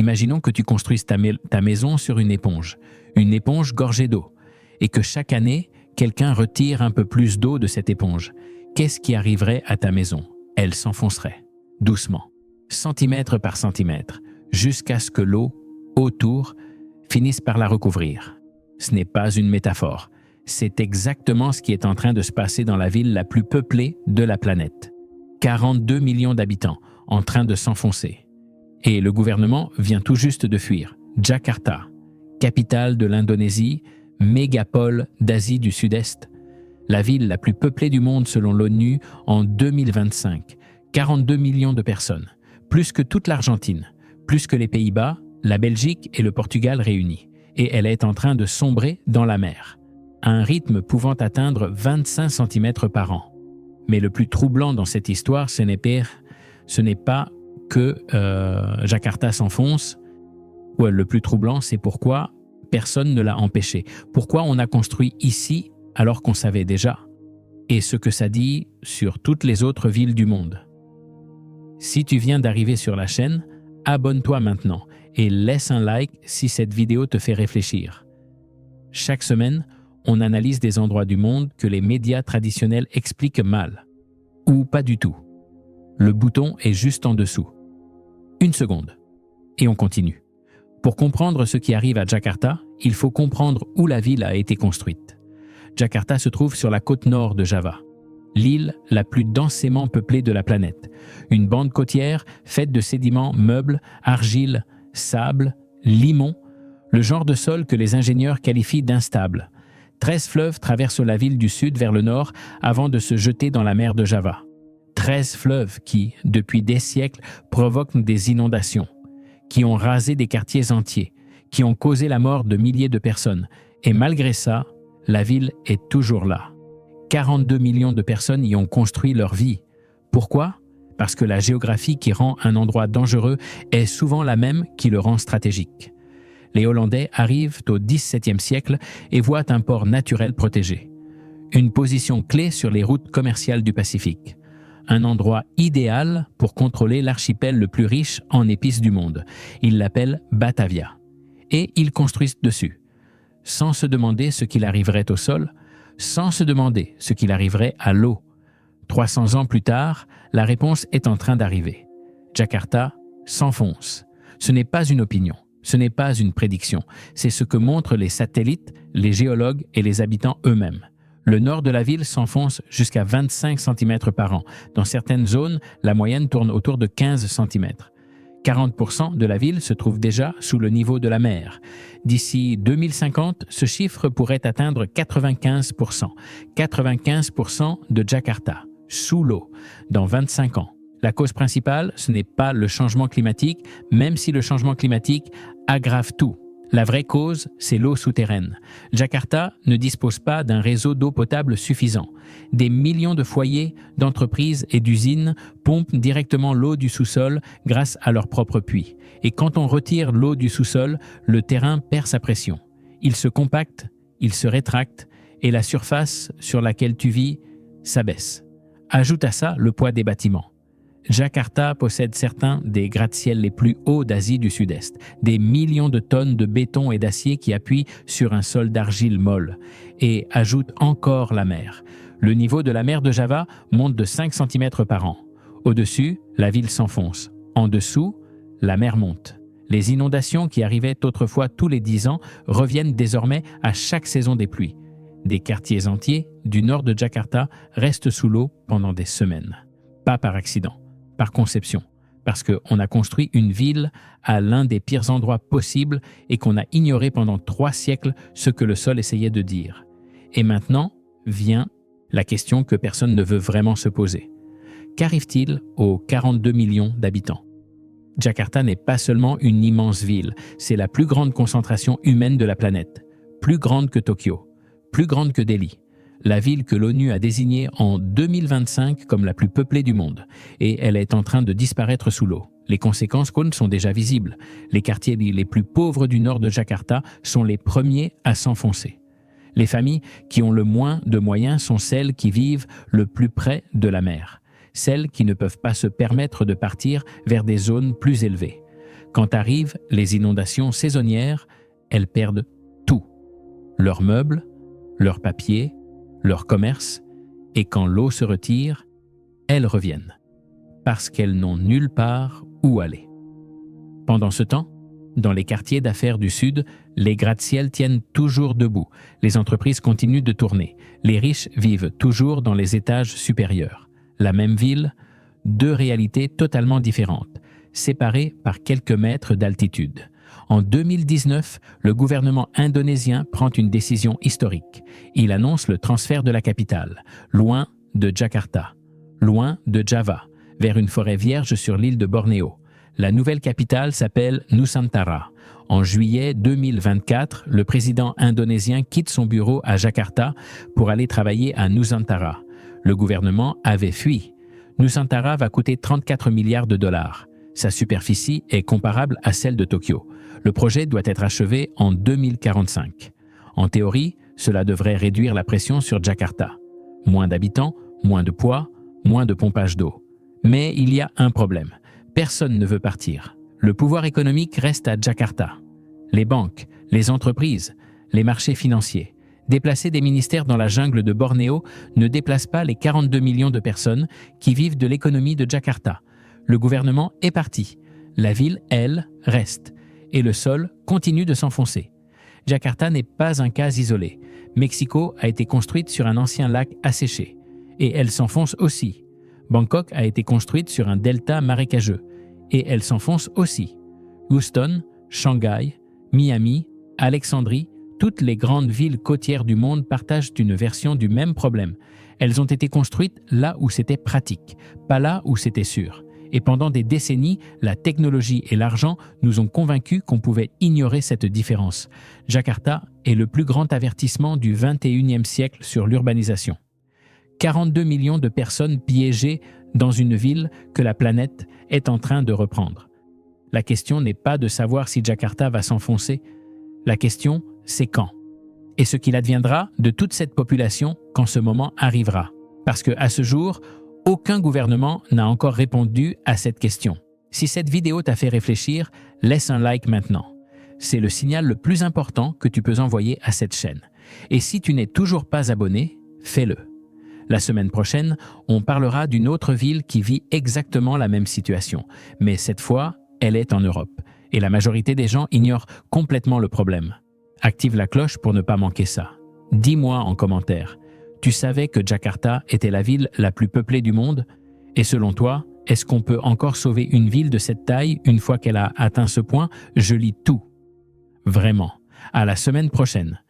Imaginons que tu construises ta maison sur une éponge gorgée d'eau, et que chaque année, quelqu'un retire un peu plus d'eau de cette éponge. Qu'est-ce qui arriverait à ta maison? Elle s'enfoncerait, doucement, centimètre par centimètre, jusqu'à ce que l'eau, autour, finisse par la recouvrir. Ce n'est pas une métaphore. C'est exactement ce qui est en train de se passer dans la ville la plus peuplée de la planète. 42 millions d'habitants en train de s'enfoncer. Et le gouvernement vient tout juste de fuir. Jakarta, capitale de l'Indonésie, mégapole d'Asie du Sud-Est, la ville la plus peuplée du monde selon l'ONU en 2025. 42 millions de personnes, plus que toute l'Argentine, plus que les Pays-Bas, la Belgique et le Portugal réunis. Et elle est en train de sombrer dans la mer, à un rythme pouvant atteindre 25 cm par an. Mais le plus troublant dans cette histoire, ce n'est pas que Jakarta s'enfonce. Ouais, le plus troublant, c'est pourquoi personne ne l'a empêché. Pourquoi on a construit ici alors qu'on savait déjà? Et ce que ça dit sur toutes les autres villes du monde. Si tu viens d'arriver sur la chaîne, abonne-toi maintenant et laisse un like si cette vidéo te fait réfléchir. Chaque semaine, on analyse des endroits du monde que les médias traditionnels expliquent mal. Ou pas du tout. Le bouton est juste en dessous. 1 seconde. Et on continue. Pour comprendre ce qui arrive à Jakarta, il faut comprendre où la ville a été construite. Jakarta se trouve sur la côte nord de Java, l'île la plus densément peuplée de la planète. Une bande côtière faite de sédiments, meubles, argile, sable, limon, le genre de sol que les ingénieurs qualifient d'instable. 13 fleuves traversent la ville du sud vers le nord avant de se jeter dans la mer de Java. 13 fleuves qui, depuis des siècles, provoquent des inondations, qui ont rasé des quartiers entiers, qui ont causé la mort de milliers de personnes. Et malgré ça, la ville est toujours là. 42 millions de personnes y ont construit leur vie. Pourquoi? Parce que la géographie qui rend un endroit dangereux est souvent la même qui le rend stratégique. Les Hollandais arrivent au XVIIe siècle et voient un port naturel protégé. Une position clé sur les routes commerciales du Pacifique. Un endroit idéal pour contrôler l'archipel le plus riche en épices du monde. Ils l'appellent Batavia. Et ils construisent dessus, sans se demander ce qu'il arriverait au sol, sans se demander ce qu'il arriverait à l'eau. 300 ans plus tard, la réponse est en train d'arriver. Jakarta s'enfonce. Ce n'est pas une opinion, ce n'est pas une prédiction, c'est ce que montrent les satellites, les géologues et les habitants eux-mêmes. Le nord de la ville s'enfonce jusqu'à 25 cm par an. Dans certaines zones, la moyenne tourne autour de 15 cm. 40% de la ville se trouve déjà sous le niveau de la mer. D'ici 2050, ce chiffre pourrait atteindre 95%. 95% de Jakarta, sous l'eau, dans 25 ans. La cause principale, ce n'est pas le changement climatique, même si le changement climatique aggrave tout. La vraie cause, c'est l'eau souterraine. Jakarta ne dispose pas d'un réseau d'eau potable suffisant. Des millions de foyers, d'entreprises et d'usines pompent directement l'eau du sous-sol grâce à leur propre puits. Et quand on retire l'eau du sous-sol, le terrain perd sa pression. Il se compacte, il se rétracte et la surface sur laquelle tu vis s'abaisse. Ajoute à ça le poids des bâtiments. Jakarta possède certains des gratte-ciels les plus hauts d'Asie du Sud-Est, des millions de tonnes de béton et d'acier qui appuient sur un sol d'argile molle, et ajoute encore la mer. Le niveau de la mer de Java monte de 5 cm par an. Au-dessus, la ville s'enfonce. En dessous, la mer monte. Les inondations qui arrivaient autrefois tous les 10 ans reviennent désormais à chaque saison des pluies. Des quartiers entiers du nord de Jakarta restent sous l'eau pendant des semaines. Pas par accident. Par conception, parce qu'on a construit une ville à l'un des pires endroits possibles et qu'on a ignoré pendant 3 siècles ce que le sol essayait de dire. Et maintenant vient la question que personne ne veut vraiment se poser. Qu'arrive-t-il aux 42 millions d'habitants? Jakarta n'est pas seulement une immense ville, c'est la plus grande concentration humaine de la planète, plus grande que Tokyo, plus grande que Delhi. La ville que l'ONU a désignée en 2025 comme la plus peuplée du monde, et elle est en train de disparaître sous l'eau. Les conséquences sont déjà visibles. Les quartiers les plus pauvres du nord de Jakarta sont les premiers à s'enfoncer. Les familles qui ont le moins de moyens sont celles qui vivent le plus près de la mer, celles qui ne peuvent pas se permettre de partir vers des zones plus élevées. Quand arrivent les inondations saisonnières, elles perdent tout. Leurs meubles, leurs papiers, leur commerce, et quand l'eau se retire, elles reviennent, parce qu'elles n'ont nulle part où aller. Pendant ce temps, dans les quartiers d'affaires du Sud, les gratte-ciels tiennent toujours debout, les entreprises continuent de tourner, les riches vivent toujours dans les étages supérieurs. La même ville, deux réalités totalement différentes, séparées par quelques mètres d'altitude. En 2019, le gouvernement indonésien prend une décision historique. Il annonce le transfert de la capitale, loin de Jakarta, loin de Java, vers une forêt vierge sur l'île de Bornéo. La nouvelle capitale s'appelle Nusantara. En juillet 2024, le président indonésien quitte son bureau à Jakarta pour aller travailler à Nusantara. Le gouvernement avait fui. Nusantara va coûter 34 milliards de dollars. Sa superficie est comparable à celle de Tokyo. Le projet doit être achevé en 2045. En théorie, cela devrait réduire la pression sur Jakarta. Moins d'habitants, moins de poids, moins de pompage d'eau. Mais il y a un problème. Personne ne veut partir. Le pouvoir économique reste à Jakarta. Les banques, les entreprises, les marchés financiers. Déplacer des ministères dans la jungle de Bornéo ne déplace pas les 42 millions de personnes qui vivent de l'économie de Jakarta. Le gouvernement est parti. La ville, elle, reste. Et le sol continue de s'enfoncer. Jakarta n'est pas un cas isolé. Mexico a été construite sur un ancien lac asséché. Et elle s'enfonce aussi. Bangkok a été construite sur un delta marécageux. Et elle s'enfonce aussi. Houston, Shanghai, Miami, Alexandrie, toutes les grandes villes côtières du monde partagent une version du même problème. Elles ont été construites là où c'était pratique, pas là où c'était sûr. Et pendant des décennies, la technologie et l'argent nous ont convaincus qu'on pouvait ignorer cette différence. Jakarta est le plus grand avertissement du XXIe siècle sur l'urbanisation. 42 millions de personnes piégées dans une ville que la planète est en train de reprendre. La question n'est pas de savoir si Jakarta va s'enfoncer. La question, c'est quand. Et ce qu'il adviendra de toute cette population quand ce moment arrivera. Parce qu'à ce jour, aucun gouvernement n'a encore répondu à cette question. Si cette vidéo t'a fait réfléchir, laisse un like maintenant. C'est le signal le plus important que tu peux envoyer à cette chaîne. Et si tu n'es toujours pas abonné, fais-le. La semaine prochaine, on parlera d'une autre ville qui vit exactement la même situation. Mais cette fois, elle est en Europe. Et la majorité des gens ignorent complètement le problème. Active la cloche pour ne pas manquer ça. Dis-moi en commentaire. Tu savais que Jakarta était la ville la plus peuplée du monde? Et selon toi, est-ce qu'on peut encore sauver une ville de cette taille une fois qu'elle a atteint ce point? Je lis tout. Vraiment. À la semaine prochaine.